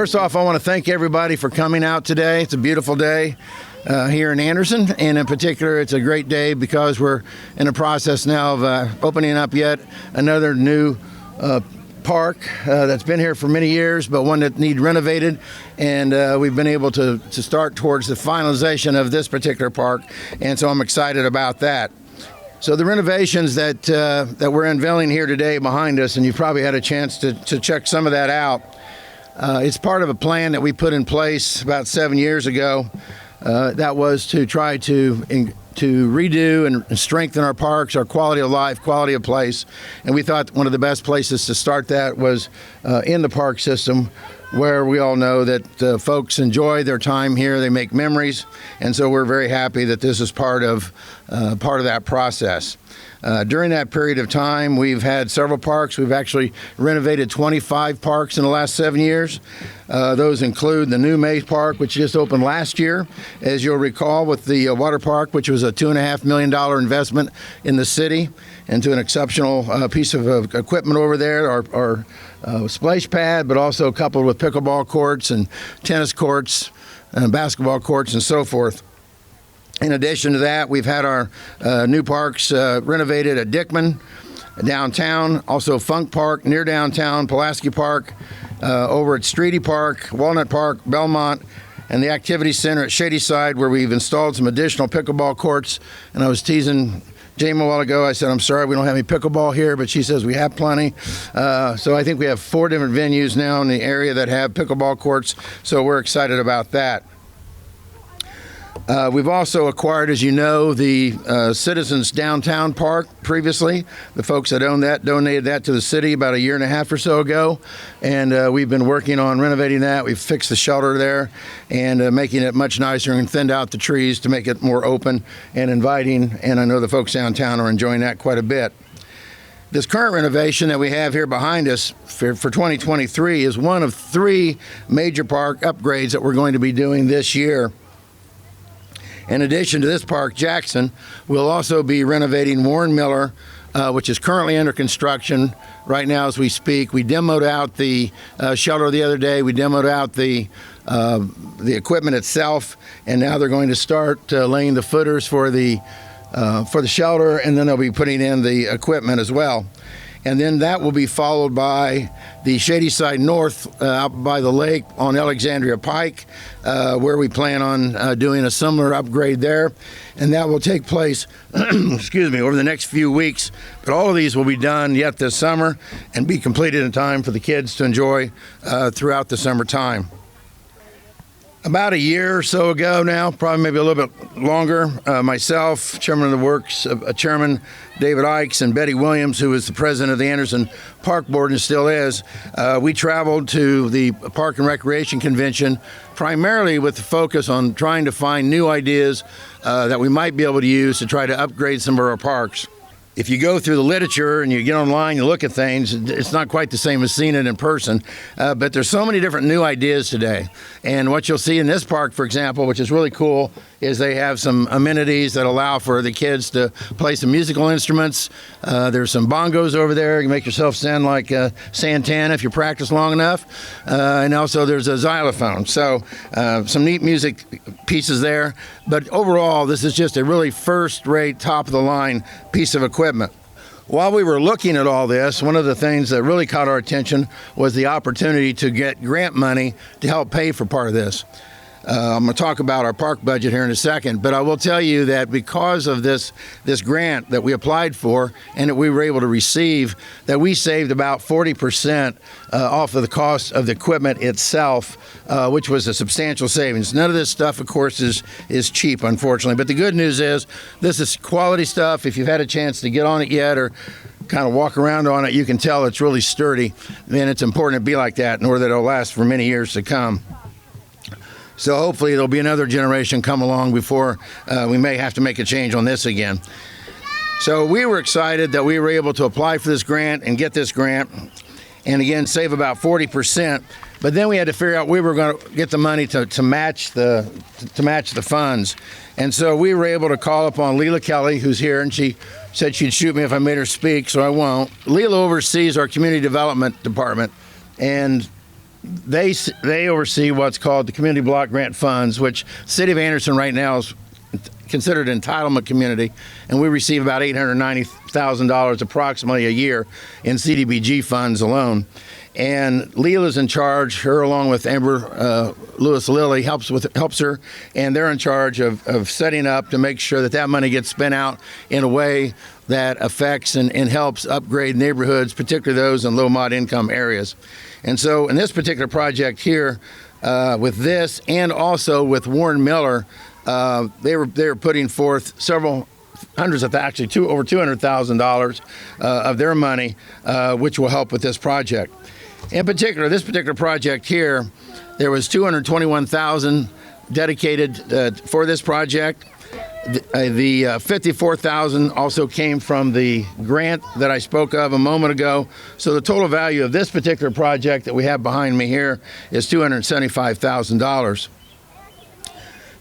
First off, I want to thank everybody for coming out today. It's a beautiful day here in Anderson, and in particular, it's a great day because we're in the process now of opening up yet another new park that's been here for many years, but one that needs renovated, and we've been able to start towards the finalization of this particular park, and so I'm excited about that. So the renovations that we're unveiling here today behind us, and you've probably had a chance to check some of that out. It's part of a plan that we put in place about 7 years ago. That was to try to redo and strengthen our parks, our quality of life, quality of place. And we thought one of the best places to start that was in the park system, where we all know that folks enjoy their time here, they make memories, and so we're very happy that this is part of that process. During that period of time, we've had several parks. We've actually renovated 25 parks in the last 7 years. Those include the new Mays Park, which just opened last year, as you'll recall, with the water park, which was a $2.5 million investment in the city into an exceptional piece of equipment over there, our splash pad, but also coupled with pickleball courts and tennis courts and basketball courts and so forth. In addition to that, we've had our new parks renovated at Dickman, downtown, also Funk Park, near downtown, Pulaski Park, over at Streety Park, Walnut Park, Belmont, and the Activity Center at Shadyside, where we've installed some additional pickleball courts. And I was teasing Jamie a while ago. I said, I'm sorry we don't have any pickleball here, but she says we have plenty. So I think we have 4 different venues now in the area that have pickleball courts, so we're excited about that. We've also acquired, as you know, the Citizens Downtown Park previously. The folks that own that donated that to the city about 1.5 years or so ago, and we've been working on renovating that. We've fixed the shelter there and making it much nicer and thinned out the trees to make it more open and inviting, and I know the folks downtown are enjoying that quite a bit. This current renovation that we have here behind us for 2023 is one of 3 major park upgrades that we're going to be doing this year. In addition to this park, Jackson will also be renovating Warren Miller, which is currently under construction right now as we speak. We demoed out the shelter the other day. We demoed out the equipment itself, and now they're going to start laying the footers for the shelter, and then they'll be putting in the equipment as well. And then that will be followed by the Shadyside North out by the lake on Alexandria Pike, where we plan on doing a similar upgrade there. And that will take place, over the next few weeks. But all of these will be done yet this summer and be completed in time for the kids to enjoy throughout the summertime. About 1 year or so ago now, probably maybe a little bit longer, myself, Chairman of the Works, Chairman David Ikes, and Betty Williams, who is the president of the Anderson Park Board and still is, we traveled to the Park and Recreation Convention primarily with the focus on trying to find new ideas that we might be able to use to try to upgrade some of our parks. If you go through the literature and you get online, you look at things, it's not quite the same as seeing it in person, but there's so many different new ideas today. And what you'll see in this park, for example, which is really cool, is they have some amenities that allow for the kids to play some musical instruments. There's some bongos over there. You can make yourself sound like Santana if you practice long enough. And also there's a xylophone. So some neat music pieces there. But overall, this is just a really first-rate, top-of-the-line piece of equipment. While we were looking at all this, one of the things that really caught our attention was the opportunity to get grant money to help pay for part of this. I'm going to talk about our park budget here in a second, but I will tell you that because of this grant that we applied for and that we were able to receive, that we saved about 40% off of the cost of the equipment itself, which was a substantial savings. None of this stuff, of course, is cheap, unfortunately, but the good news is this is quality stuff. If you've had a chance to get on it yet or kind of walk around on it, you can tell it's really sturdy, and it's important to be like that in order that it'll last for many years to come. So hopefully there'll be another generation come along before we may have to make a change on this again. So we were excited that we were able to apply for this grant and get this grant, and again save about 40%. But then we had to figure out we were going to get the money to match the funds, and so we were able to call upon Leela Kelly, who's here, and she said she'd shoot me if I made her speak, so I won't. Leela oversees our community development department, and they oversee what's called the Community Block Grant Funds, which the City of Anderson right now is considered an entitlement community, and we receive about $890,000 approximately a year in CDBG funds alone. And Leela's in charge. Her, along with Amber Lewis Lilly, helps her, and they're in charge of setting up to make sure that that money gets spent out in a way that affects and helps upgrade neighborhoods, particularly those in low mod income areas. And so, in this particular project here, with this and also with Warren Miller, they were putting forth several hundreds of, actually over $200,000 of their money, which will help with this project. In particular, this particular project here, there was $221,000 dedicated for this project. The $54,000 also came from the grant that I spoke of a moment ago. So the total value of this particular project that we have behind me here is $275,000.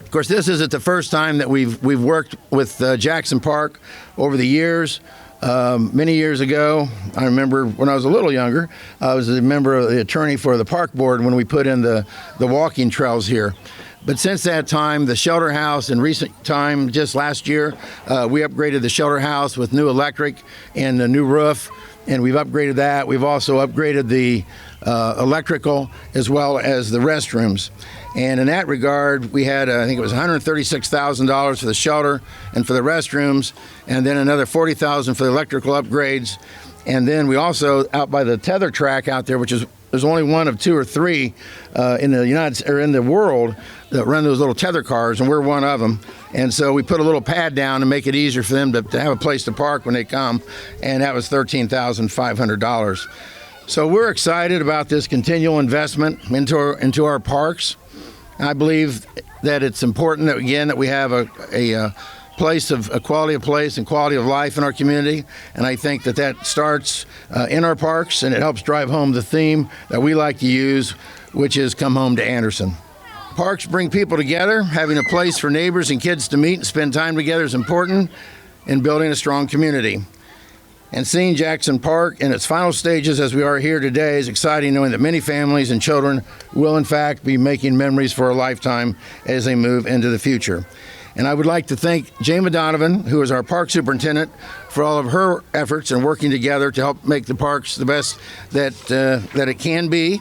Of course, this isn't the first time that we've worked with Jackson Park over the years. Many years ago, I remember when I was a little younger, I was a member of the attorney for the park board when we put in the walking trails here. But since that time, the shelter house, in recent time, just last year, we upgraded the shelter house with new electric and a new roof, and we've upgraded that. We've also upgraded the electrical as well as the restrooms. And in that regard, we had, I think it was $136,000 for the shelter and for the restrooms, and then another $40,000 for the electrical upgrades. And then we also, out by the tether track out there, which is, there's only one of two or three in the world that run those little tether cars, and we're one of them. And so we put a little pad down to make it easier for them to have a place to park when they come, and that was $13,500. So we're excited about this continual investment into our parks. I believe that it's important that, again, that we have a place of a quality of place and quality of life in our community, and I think that starts in our parks, and it helps drive home the theme that we like to use, which is come home to Anderson. Parks bring people together. Having a place for neighbors and kids to meet and spend time together is important in building a strong community. And seeing Jackson Park in its final stages as we are here today is exciting, knowing that many families and children will in fact be making memories for a lifetime as they move into the future. And I would like to thank Jama Donovan, who is our park superintendent, for all of her efforts in working together to help make the parks the best that it can be.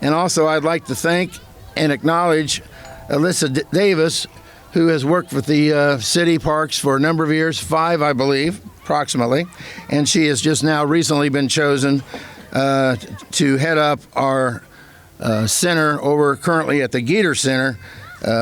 And also I'd like to thank and acknowledge Alyssa Davis, who has worked with the city parks for a number of years, 5, I believe, approximately, and she has just now recently been chosen to head up our center over currently at the Geter Center,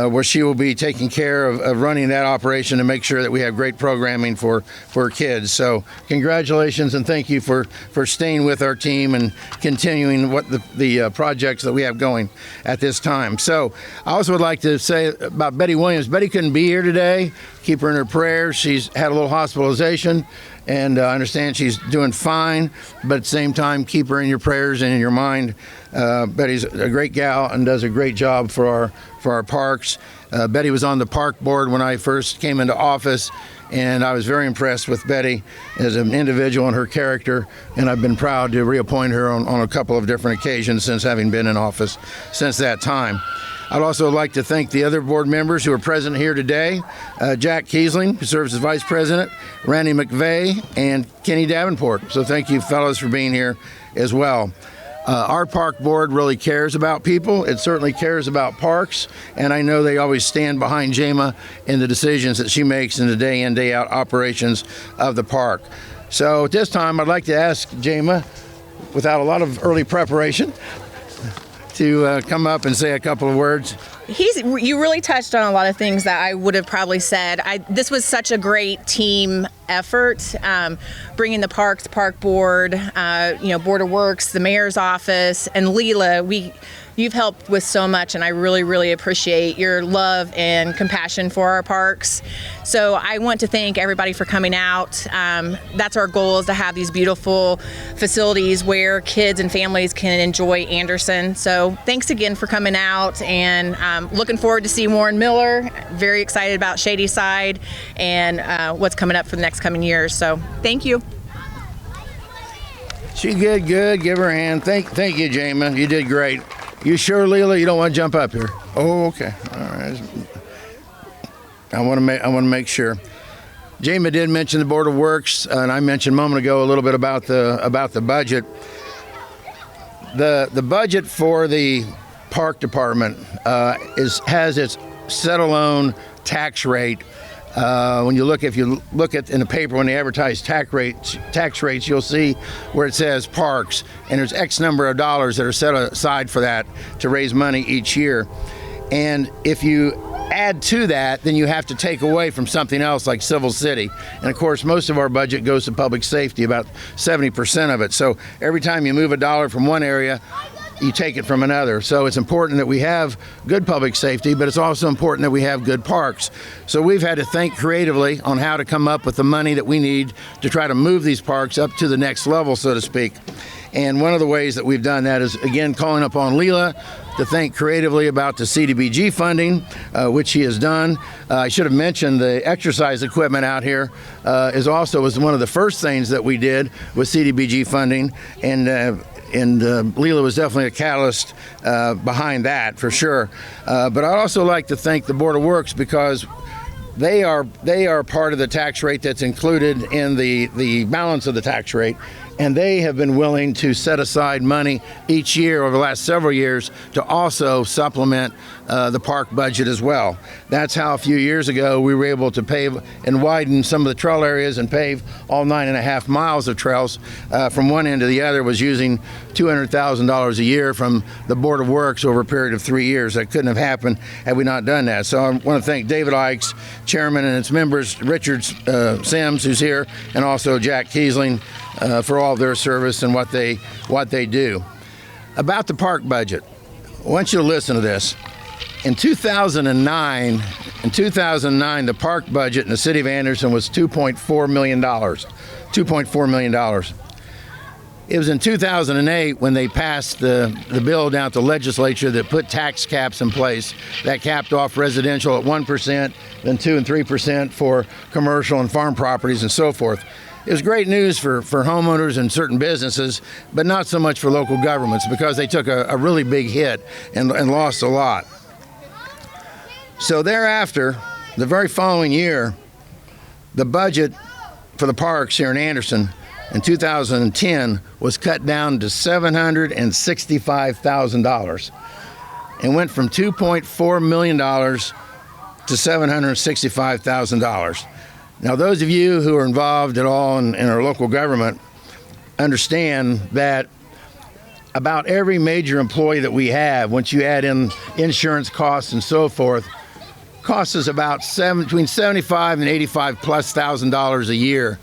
where she will be taking care of running that operation to make sure that we have great programming for kids. So congratulations and thank you for staying with our team and continuing what the projects that we have going at this time. So I also would like to say about Betty Williams. Betty couldn't be here today. Keep her in her prayers. She's had a little hospitalization, and I understand she's doing fine, but at the same time, keep her in your prayers and in your mind. Betty's a great gal and does a great job for our parks. Betty was on the park board when I first came into office, and I was very impressed with Betty as an individual and her character, and I've been proud to reappoint her on a couple of different occasions since having been in office since that time. I'd also like to thank the other board members who are present here today. Jack Kiesling, who serves as Vice President, Randy McVeigh, and Kenny Davenport. So thank you, fellows, for being here as well. Our park board really cares about people. It certainly cares about parks, and I know they always stand behind Jama in the decisions that she makes in the day in, day out operations of the park. So at this time, I'd like to ask Jama, without a lot of early preparation, to come up and say a couple of words. You really touched on a lot of things that I would have probably said. This was such a great team effort, bringing the parks, park board, Board of Works, the mayor's office, and Leela. You've helped with so much, and I really, really appreciate your love and compassion for our parks. So I want to thank everybody for coming out. That's our goal, is to have these beautiful facilities where kids and families can enjoy Anderson. So thanks again for coming out, and looking forward to seeing Warren Miller. Very excited about Shady Side and what's coming up for the next coming years. So thank you. She did good. Give her a hand. Thank you, Jama. You did great. You sure, Leela? You don't want to jump up here? Oh, okay. All right. I want to make sure. Jamie did mention the Board of Works, and I mentioned a moment ago a little bit about the budget. The budget for the park department has its set alone tax rate. If you look at in the paper when they advertise tax rates, you'll see where it says parks, and there's X number of dollars that are set aside for that to raise money each year. And if you add to that, then you have to take away from something else like Civil City. And of course, most of our budget goes to public safety, about 70% of it. So every time you move a dollar from one area, you take it from another. So it's important that we have good public safety, but it's also important that we have good parks. So we've had to think creatively on how to come up with the money that we need to try to move these parks up to the next level, so to speak. And one of the ways that we've done that is, again, calling upon Leela to think creatively about the CDBG funding, which she has done. I should have mentioned the exercise equipment out here was one of the first things that we did with CDBG funding, and Leela was definitely a catalyst behind that, for sure. But I'd also like to thank the Board of Works, because they are part of the tax rate that's included in the balance of the tax rate. And they have been willing to set aside money each year over the last several years to also supplement the park budget as well. That's how a few years ago we were able to pave and widen some of the trail areas and pave all 9.5 miles of trails from one end to the other, was using $200,000 a year from the Board of Works over a period of 3 years. That couldn't have happened had we not done that. So I want to thank David Ikes, chairman, and its members, Richard Sims, who's here, and also Jack Kiesling, for all their service and what they do. About the park budget, I want you to listen to this. In 2009, the park budget in the city of Anderson was $2.4 million. $2.4 million. It was in 2008 when they passed the bill down at the legislature that put tax caps in place that capped off residential at 1%, then 2 and 3% for commercial and farm properties and so forth. It was great news for homeowners and certain businesses, but not so much for local governments, because they took a really big hit and lost a lot. So thereafter, the very following year, the budget for the parks here in Anderson in 2010 was cut down to $765,000 and went from $2.4 million to $765,000. Now, those of you who are involved at all in our local government understand that about every major employee that we have, once you add in insurance costs and so forth, costs us about between $75,000 and $85,000+ a year.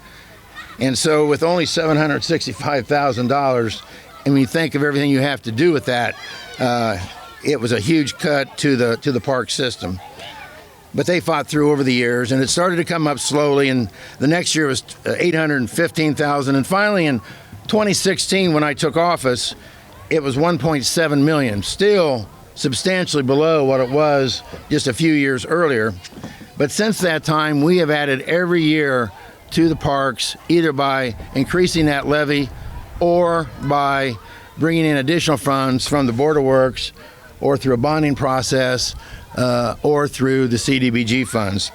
And so with only $765,000, and when you think of everything you have to do with that, it was a huge cut to the park system. But they fought through over the years, and it started to come up slowly, and the next year was $815,000, and finally in 2016, when I took office, it was $1.7 million, still substantially below what it was just a few years earlier. But since that time, we have added every year to the parks, either by increasing that levy or by bringing in additional funds from the Board of Works, or through a bonding process, or through the CDBG funds.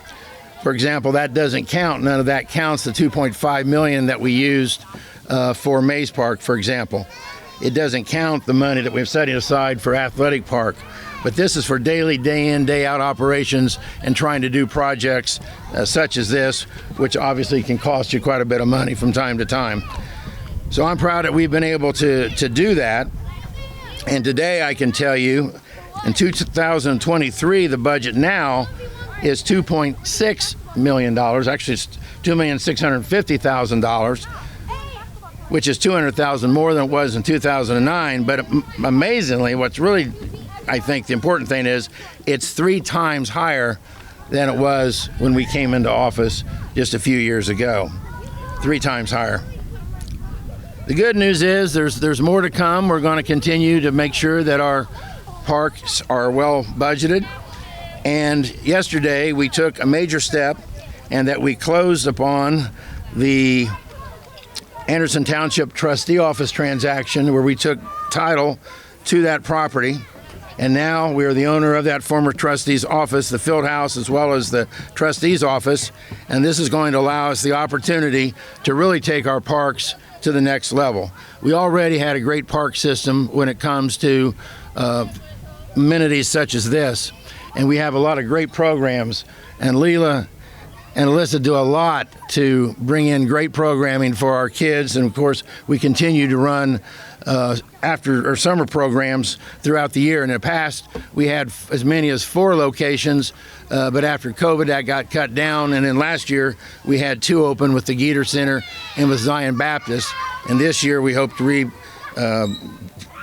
For example, that doesn't count. None of that counts the $2.5 million that we used for Mays Park, for example. It doesn't count the money that we're setting aside for Athletic Park. But this is for daily, day in, day out operations and trying to do projects such as this, which obviously can cost you quite a bit of money from time to time. So I'm proud that we've been able to do that. And today I can tell you, in 2023, the budget now is $2.6 million. Actually, it's $2,650,000, which is $200,000 more than it was in 2009. But amazingly, what's really, I think, the important thing is it's 3 times higher than it was when we came into office just a few years ago. 3 times higher. The good news is there's more to come. We're going to continue to make sure that our parks are well budgeted. And yesterday we took a major step, and that we closed upon the Anderson Township Trustee Office transaction, where we took title to that property. And now we are the owner of that former trustee's office, the field house, as well as the trustee's office. And this is going to allow us the opportunity to really take our parks to the next level. We already had a great park system when it comes to amenities such as this. And we have a lot of great programs. And Leela and Alyssa do a lot to bring in great programming for our kids. And of course, we continue to run after or summer programs throughout the year. In the past, we had as many as 4 locations, but after COVID, that got cut down. And then last year, we had 2 open with the Geter Center and with Zion Baptist. And this year, we hope to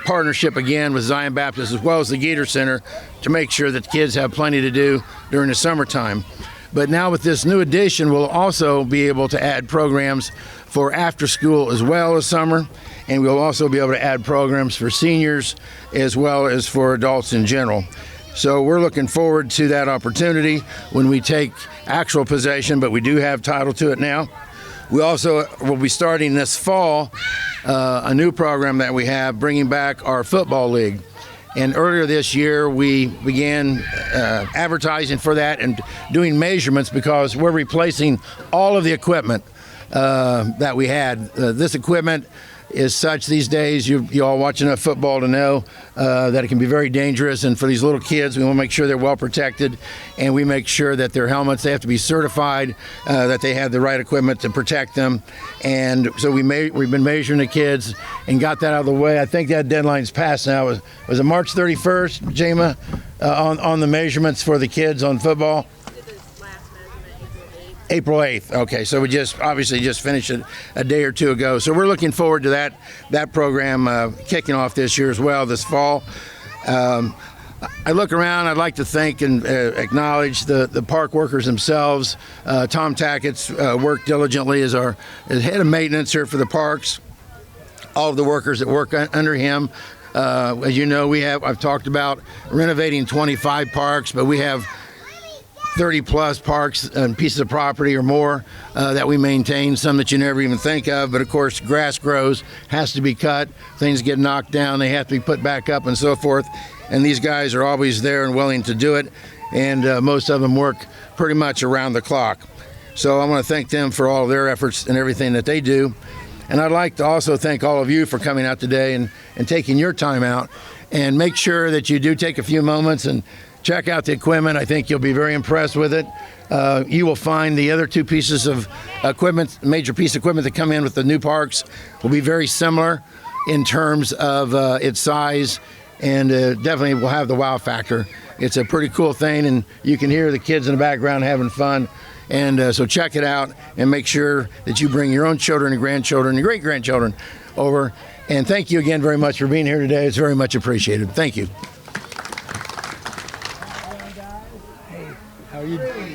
partnership again with Zion Baptist as well as the Geter Center to make sure that the kids have plenty to do during the summertime. But now with this new addition, we'll also be able to add programs for after school as well as summer. And we'll also be able to add programs for seniors as well as for adults in general. So we're looking forward to that opportunity when we take actual possession, but we do have title to it now. We also will be starting this fall a new program that we have, bringing back our football league. And earlier this year, we began advertising for that and doing measurements because we're replacing all of the equipment that we had. This equipment is such these days, you all watch enough football to know that it can be very dangerous. And for these little kids, we want to make sure they're well protected, and we make sure that their helmets, they have to be certified, that they have the right equipment to protect them. And so we've been measuring the kids and got that out of the way. I think that deadline's passed now. Was it March 31st, Jama, on the measurements for the kids on football? April 8th. Okay, so we obviously just finished it a day or two ago. So we're looking forward to that program kicking off this year as well, this fall. I look around, I'd like to thank and acknowledge the park workers themselves. Tom Tackett's worked diligently as head of maintenance here for the parks. All of the workers that work under him. As you know, I've talked about renovating 25 parks, but we have 30 plus parks and pieces of property or more that we maintain, some that you never even think of. But of course, grass grows, has to be cut, things get knocked down, they have to be put back up and so forth. And these guys are always there and willing to do it. And most of them work pretty much around the clock. So I want to thank them for all of their efforts and everything that they do. And I'd like to also thank all of you for coming out today and taking your time out. And make sure that you do take a few moments and check out the equipment. I think you'll be very impressed with it. You will find the other 2 pieces of equipment, major piece of equipment that come in with the new parks will be very similar in terms of its size, and definitely will have the wow factor. It's a pretty cool thing, and you can hear the kids in the background having fun. And so check it out and make sure that you bring your own children and grandchildren and great-grandchildren over. And thank you again very much for being here today. It's very much appreciated. Thank you. How are you doing?